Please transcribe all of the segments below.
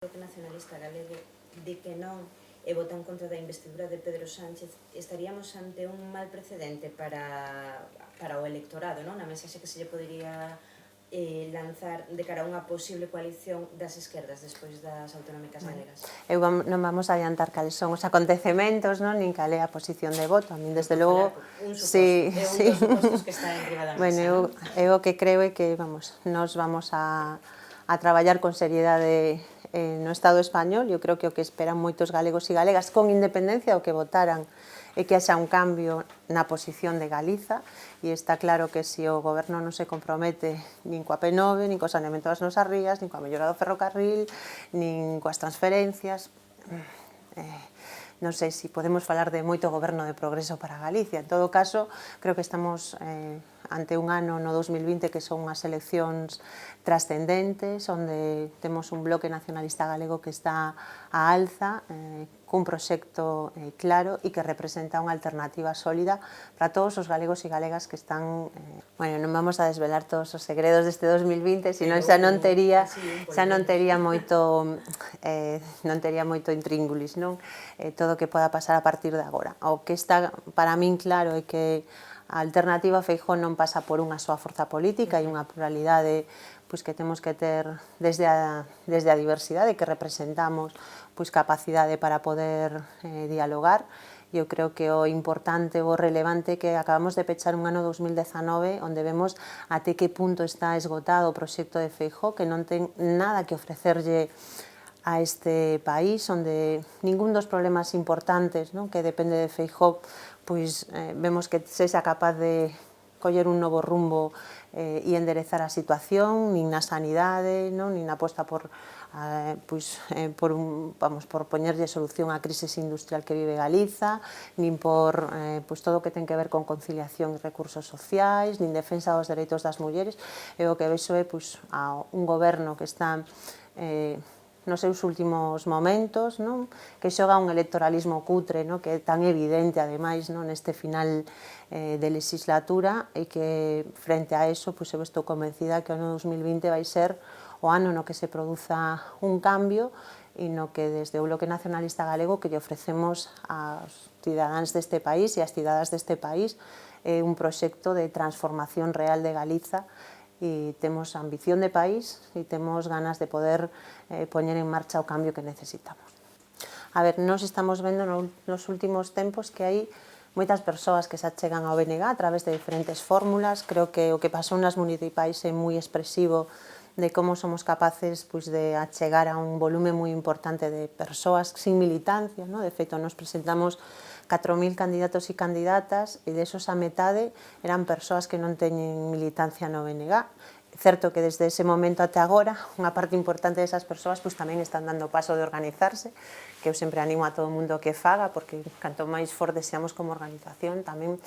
Bloque Nacionalista Galego di que non e vota en contra da investidura de Pedro Sánchez, estaríamos ante un mal precedente para o electorado, non? Na mensaxe que se lle podería lanzar de cara a unha posible coalición das esquerdas despois das autonómicas galegas. Eu non vamos a adiantar cales son os acontecementos, non, nin cal é a posición de voto. A min, desde logo, un suposto, é un dos supostos que está enriba da mesa. Bueno, eu o que creo é que, nos vamos a traballar con seriedade no Estado español. Eu creo que o que esperan moitos galegos e galegas, con independencia do que votaran, é que haxa un cambio na posición de Galiza, e está claro que se o goberno non se compromete nin coa P9, nin co saneamento das nosas rías, nin coa mellora do ferrocarril, nin coas transferencias, non sei se podemos falar de moito goberno de progreso para Galicia. En todo caso, creo que estamos ante un ano no 2020 que son unhas eleccións trascendentes, onde temos un bloque nacionalista galego que está á alza, cun proxecto claro e que representa unha alternativa sólida para todos os galegos e galegas que están... Bueno, non vamos a desvelar todos os segredos deste 2020, senón xa non tería moito intríngulis, non? Todo o que poda pasar a partir de agora. O que está para min claro é que a alternativa Feijóo non pasa por unha soa forza política e unha pluralidade que temos que ter desde a diversidade que representamos, capacidade para poder dialogar. Eu creo que o importante, o relevante, que acabamos de pechar un ano 2019 onde vemos até que punto está esgotado o proxecto de Feijóo, que non ten nada que ofrecerlle a este país, onde ningún dos problemas importantes que depende de Feijóo, vemos que sexa capaz de coller un novo rumbo e enderezar a situación, nin na sanidade, nin na aposta por poñerlle solución á crise industrial que vive Galiza, nin por todo o que ten que ver con conciliación e recursos sociais, nin defensa dos dereitos das mulleres. E o que vexo é un goberno que está nos seus últimos momentos, que xoga un electoralismo cutre, que é tan evidente, ademais, neste final de legislatura, e que, frente a eso, eu estou convencida que o ano 2020 vai ser o ano no que se produza un cambio e no que, desde o Bloque Nacionalista Galego, que lle ofrecemos aos cidadáns deste país e ás cidadas deste país un proxecto de transformación real de Galiza, e temos ambición de país e temos ganas de poder poñer en marcha o cambio que necesitamos. A ver, nós estamos vendo nos últimos tempos que hai moitas persoas que se achegan ao BNG a través de diferentes fórmulas. Creo que o que pasou nas municipais é moi expresivo de como somos capaces de achegar a un volume moi importante de persoas sin militancia. De feito, nos presentamos 4.000 candidatos e candidatas, e desos a metade eran persoas que non teñen militancia no BNG. É certo que desde ese momento até agora unha parte importante desas persoas tamén están dando o paso de organizarse, que eu sempre animo a todo o mundo que faga, porque canto máis fortes seamos como organización, tamén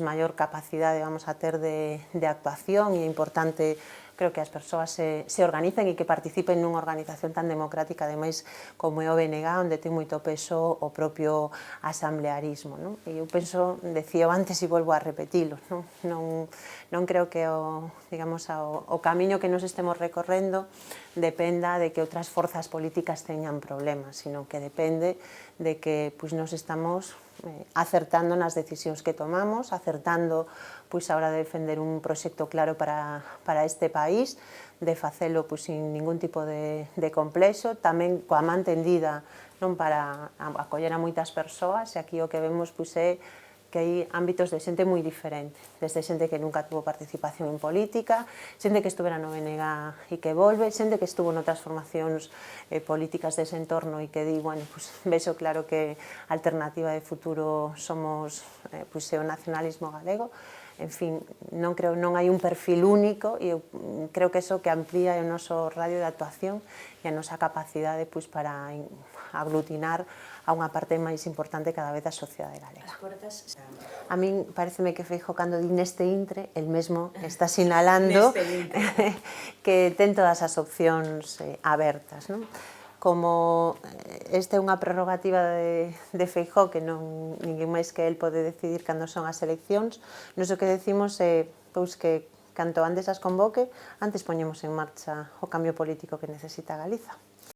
maior capacidade vamos a ter de actuación, e é importante, creo, que as persoas se organicen e que participen nunha organización tan democrática, ademais, como é o BNG, onde ten moito peso o propio asamblearismo. E eu penso, decío antes e volvo a repetilo, non creo que o camiño que nos estemos recorrendo dependa de que outras forzas políticas teñan problemas, sino que depende de que nos estamos acertando nas decisións que tomamos, acertando a hora de defender un proxecto claro para este país, de facelo sin ningún tipo de complexo, tamén coa man tendida para acoller a moitas persoas. E aquí o que vemos é que hai ámbitos de xente moi diferente, desde xente que nunca tuvo participación en política, xente que estuvera no BNG e que volve, xente que estuvo noutras formacións políticas dese entorno e que di, vexo claro que a alternativa de futuro somos o nacionalismo galego. En fin, non hai un perfil único, e eu creo que iso que amplía o noso radio de actuación e a nosa capacidade para aglutinar a unha parte máis importante cada vez da sociedade galega. A min pareceme que Feijóo, cando di neste intre, el mesmo está sinalando que ten todas as opcións abertas. Como esta é unha prerrogativa de Feijóo, que ninguén máis que el pode decidir cando son as eleccións, nós o que decimos é que canto antes as convoque, antes poñemos en marcha o cambio político que necesita Galiza.